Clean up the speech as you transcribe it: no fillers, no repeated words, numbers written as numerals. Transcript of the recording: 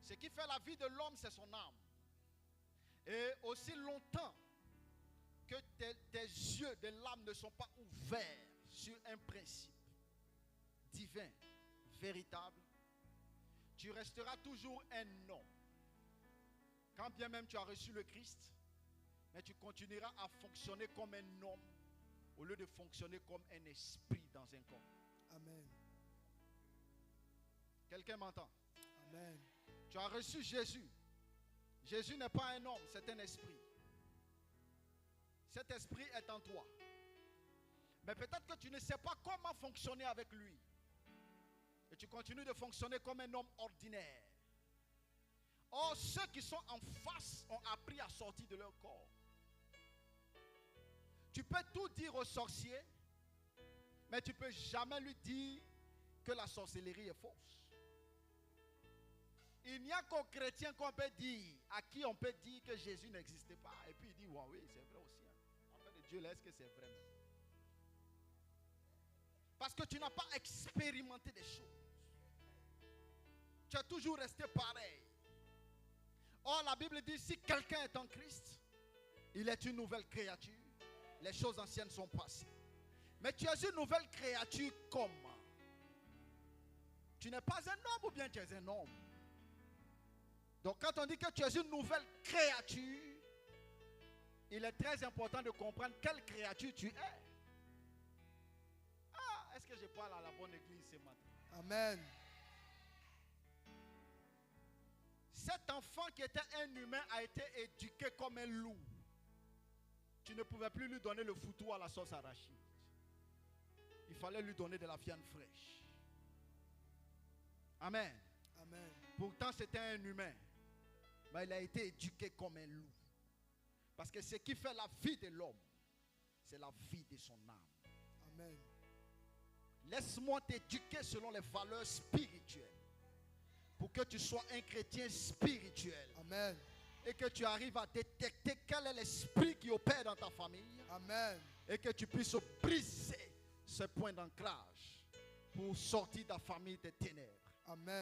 Ce qui fait la vie de l'homme, c'est son âme. Et aussi longtemps que tes yeux de l'âme ne sont pas ouverts sur un principe divin, véritable, tu resteras toujours un homme. Quand bien même tu as reçu le Christ, mais tu continueras à fonctionner comme un homme au lieu de fonctionner comme un esprit dans un corps. Amen. Quelqu'un m'entend? Amen. Tu as reçu Jésus. Jésus n'est pas un homme, c'est un esprit. Cet esprit est en toi. Mais peut-être que tu ne sais pas comment fonctionner avec lui. Et tu continues de fonctionner comme un homme ordinaire. Or, ceux qui sont en face ont appris à sortir de leur corps. Tu peux tout dire au sorcier, mais tu ne peux jamais lui dire que la sorcellerie est fausse. Il n'y a qu'aux chrétiens qu'on peut dire, à qui on peut dire que Jésus n'existait pas. Et puis il dit, oui, c'est vrai aussi. En fait, Dieu, là, est-ce que c'est vrai? Parce que tu n'as pas expérimenté des choses. Tu as toujours resté pareil. Or, la Bible dit, si quelqu'un est en Christ, il est une nouvelle créature. Les choses anciennes sont passées. Mais tu es une nouvelle créature comment? Tu n'es pas un homme ou bien tu es un homme? Donc quand on dit que tu es une nouvelle créature, il est très important de comprendre quelle créature tu es. Ah, est-ce que je parle à la bonne église ce matin? Amen. Cet enfant qui était un humain a été éduqué comme un loup. Tu ne pouvais plus lui donner le foutou à la sauce arachide. Il fallait lui donner de la viande fraîche. Amen. Amen. Pourtant c'était un humain. Mais il a été éduqué comme un loup. Parce que ce qui fait la vie de l'homme, c'est la vie de son âme. Amen. Laisse-moi t'éduquer selon les valeurs spirituelles. Pour que tu sois un chrétien spirituel. Amen. Et que tu arrives à détecter quel est l'esprit qui opère dans ta famille. Amen. Et que tu puisses briser ce point d'ancrage pour sortir de la famille des ténèbres. Amen.